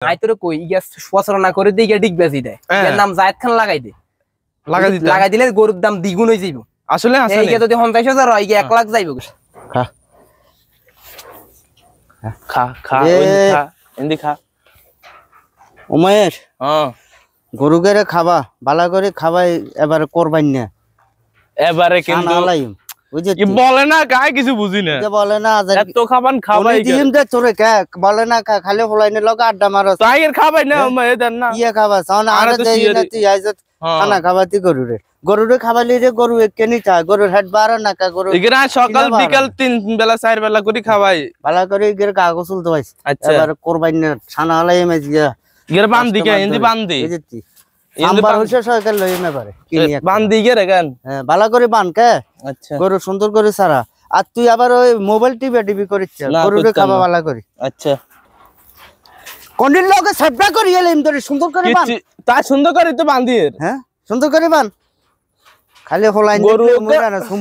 I তোরে কই ইয়া প্রচারণা করে দিকে ডিগ বেজি দেয় এর নাম জায়েদ খান লাগাই দে লাগাই দিলে গরুর দাম দ্বিগুণ হয়ে যাইবো আসলে আছে এই যদি 50000 হয় ইয়া 1 লাখ যাইবো খা খা খা খা ইন্দি খা উমায়ের গরু গরে খাবা বালা করে খাবাই এবারে করবাই না এবারে কিন্তু কি বলে না গায় কিছু বুঝি না বলে না এত খাবান খাবাই দিম দে তোরে কে বলে না খালি হলাইনে লগে আড্ডা মারো তাইর খাবাই না উমায়ের দেন না ইয়া খাবা সানা আরে দেই না তুই আইছত খানা খাবাতি গরুরে খাবালি রে গরু কেনি চা গরুর হেড 12 না কা গরু ইগরা সকাল বিকাল 3 বেলা 4 বেলা করে খাবাই বালা করে ইগের কাগজ চলতে পাইছ আচ্ছা এবার করবাই না ছানা হলাই মে গিয়া ইগের বান্দি কে ইন্দি বান্দি বুঝতি আমবার হইছে সরকার লই না পারে কিনি বান্দি গেরে গান হ্যাঁ বালা করে বান কে আচ্ছা গরু সুন্দর করে সারা আর তুই আবার ওই মোবাইল টিভি করিস গরুরে খাবা বালা করি আচ্ছা কোনদিন লগে সেপটা করি এলেম তোরে সুন্দর করে বান তা সুন্দর করে তো বান্দির হ্যাঁ সুন্দর করে বান খালি হলাইন গরু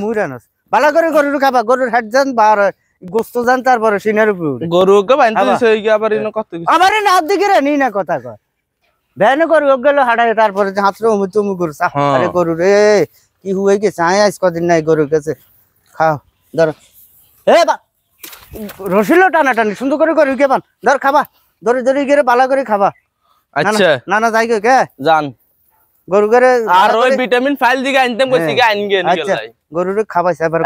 মুরানস বালা করে গরুরে খাবা গরুর হেড জান বার গোস্ত জান তারপরে সিনার উপর গরুকে বানতে হই গিয়া আবার ইনো কত কিছু আমারে না দিকে রে নি না কথা কয় বেনে গরু গেল হাড়ায় তারপরে হাতরে তুমি গরু আরে গরু রে কি হুই গেছে আয় আজ কদিন নাই গরু গেছে খাও ধর এ বা রসিলো টানাটানি সুন্দর করে গরু কে বান ধর খাবা ধরে ধরে গেরে বালা করে খাবা আচ্ছা না না যাই কে জান গরু গরে আর ওই ভিটামিন ফাইল দিকে আনতেম কইছি কে আনগে আচ্ছা গরুরে খাবাইছে এবার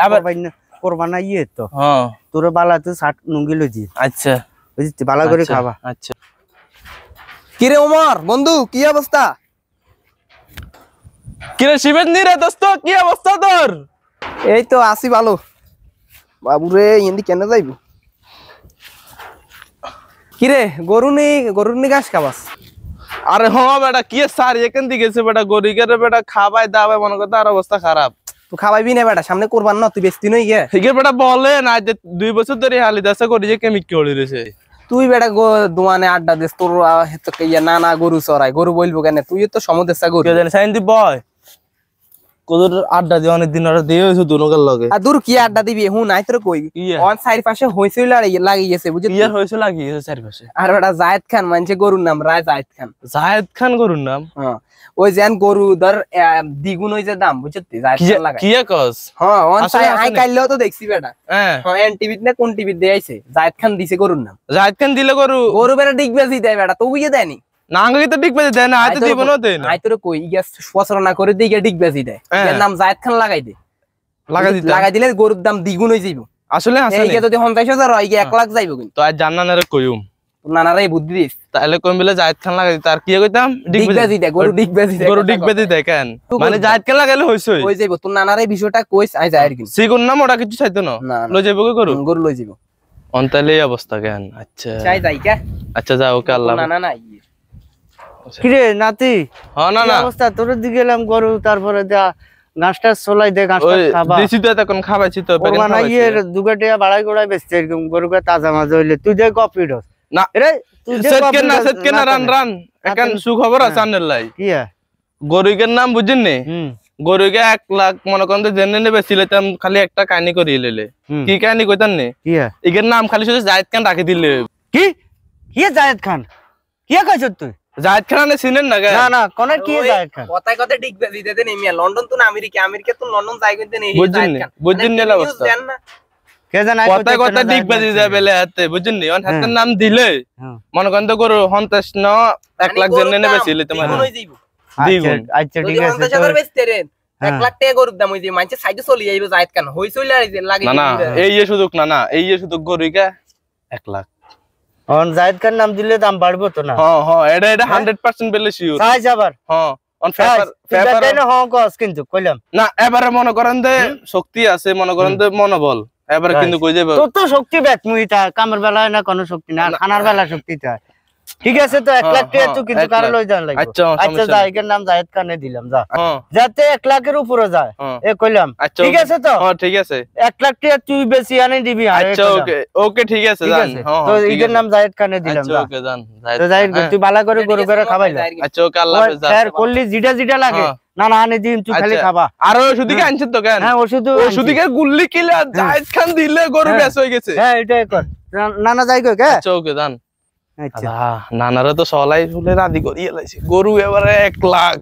করবানা ইয়ে তো হ্যাঁ তোর বালা তো 60 নুঙ্গি লজি আচ্ছা বুঝতি বালা করে খাবা আচ্ছা কিরে ওমর বন্ধু কি অবস্থা কিরে শিবেন্দ্র রে দোস্ত কি অবস্থা তোর এই তো আসি ভালো বাবুরে ইন্দি কেন যাইবো কিরে গরুনি ঘাস খাবাস আরে হ্যাঁ বেটা কি সার এখান থেকে গেছে বেটা গরিগের বেটা খাবাই দাবাই মনে করতে আর অবস্থা খারাপ তুই খাবাইবি না বেটা সামনে করবার না তুই বেশি নই গিয়ে ঠিক বেটা বলে না যে 2 বছর ধরে হালি দাসা করি যে কেমিক কি হলি রয়েছে তুই বেটা দোয়ানে আড্ডা দিস তোর না গরু চড়াই গরু বলবো কেন তুই তো সমদেশা গরু সাইন্দি বয় কোদর আড্ডা দিয়ে অনেক দিন আড্ডা দিয়ে হইছে দুনকার লগে আর দূর কি আড্ডা দিবি হুন নাই তোর কই অন সাইড পাশে হইছিল লাগি গেছে বুঝলি ইয়ার হইছে লাগি গেছে সাইড পাশে আর বেটা জায়েদ খান মানছে গরুর নাম রায় জায়েদ খান গরুর নাম হ্যাঁ ওই যেন গরু ধর দ্বিগুণ হই যে দাম বুঝলি জায়েদ খান লাগা কি কস হ্যাঁ অন সাইড আই কাইলেও তো দেখছি বেটা হ্যাঁ এন টিভি না কোন টিভি দে আইছে জায়েদ খান দিছে গরুর নাম জায়েদ খান দিলে গরু বেটা ডিগবাজি দেয় বেটা তো বুঝে দেয়নি না আঙ্গে তো ডিগবাজি দেয় না আইতো দিব না দেয় না আই তোরে কই ইয়া প্রচারণা করে দিকে ডিগবাজি দেয় এর নাম জায়েদ খান লাগাই দিলে গরুর দাম দ্বিগুণ হই যাইবো আসলে আছে এই যদি 50000 হয় 1 লাখ যাইবো কিন্তু তো আজ জান্নানারে কইউম নানারে বুদ্ধি দিস তাহলে কই মিলে জায়েদ খান লাগাই তার কি কইতাম ডিগবাজি দেয় গরু ডিগবাজি দেয় কেন মানে জায়েদ খান লাগাইলে হইছে হই যাইবো তোর নানারে বিষয়টা কইস আই যাইর কিন্তু সিগুন নাম ওটা কিছু চাইতো না লই যাইবো গরু লই যাইবো অনতালে অবস্থা কেন আচ্ছা চাই যাই কে আচ্ছা যাও ওকে আল্লাহ না না কিরে নাতি হ্যাঁ না না অবস্থা তোর দিকে গেলাম গরু তারপরে যা ঘাসটা চলাই দে ঘাসটা খাবা দিছি তো এখন খাবাইছি তো মানে ইয়ের দুগাটিয়া বাড়াই গোড়াই বেচতে এরকম গরুকে তাজা মাছ হইলে তুই যে কপি ডস না রে তুই যে সেটকে না রান এখন সুখবর আছে আনর লাই কি গরুকের নাম বুঝিন নি গরুকে 1 লাখ মনে করেন জেনে নেবে সিলেতাম খালি একটা কাহিনী করি লইলে কি কাহিনী কইতান নি কি এর নাম খালি শুধু জায়েদ খান রাখি দিলে কি কি জায়েদ খান কি কইছ তুই জায়েদ খান চিনেন না না না কোন কি জায়েদ খান কথায় কথা ডিগবাজি দিতে নেই মিয়া লন্ডন তো না আমেরিকা তো লন্ডন যাই কইতে নেই জায়েদ খান বুঝিন না অবস্থা কে জানা কথায় কথা ডিগবাজি যায় বেলে হাতে বুঝিন নি অন হাতের নাম দিলে মনে করেন তো গরু 50 না 1 লাখ জেনে নেবে সিলে তোমার দ্বিগুণ আচ্ছা ঠিক আছে তো 50,000 বেচতে রেন 1 লাখ টাকা গরুর দাম হই যে মানছে সাইডে চলে যাইবে জায়েদ খান হইছই লাগি না এই সুযোগ না এই সুযোগ গরুইকা 1 লাখ অন জায়েদ খান নাম দিলে দাম বাড়বো তো না হ্যাঁ এটা 100% বেলে শিওর সাই যাবার হ্যাঁ অন পেপার দেন হ্যাঁ কস কিন্তু কইলাম না এবারে মনে করেন যে শক্তি আছে মনে করেন যে মনোবল এবারে কিন্তু কই যাবে তো শক্তি ব্যাক মুইটা কামের বেলায় না কোনো শক্তি না খানার বেলা শক্তিটা ঠিক আছে তো 1 লাখ টাকা তুই কিন্তু কার লই যান লাগবে আচ্ছা জায়েদের নাম জায়েদ খানে দিলাম যা যাতে 1 লাখের উপরে যায় এ কইলাম ঠিক আছে তো হ্যাঁ ঠিক আছে 1 লাখ টাকা তুই বেশি আনি দিবি আচ্ছা ওকে ঠিক আছে জান তো এর নাম জায়েদ খানে দিলাম যা ওকে জান তো জায়েদ তুই বালা করে গরু করে খাবাইলা আচ্ছা ওকে আল্লাহ হাফেজ স্যার কল্লি জিটা লাগে না না আনি দিন তুই খালি খাবা আর ওষুধকে আনছিস তো কেন হ্যাঁ ওষুধকে গুল্লি কিলা জায়েদ খান দিলে গরু বেশ হয়ে গেছে হ্যাঁ এটাই কর না না যাই কই কে আচ্ছা ওকে জান আচ্ছা নানারে তো সলাই ফুলে রাদি করিয়ে লাইছে গরু এবারে 1 লাখ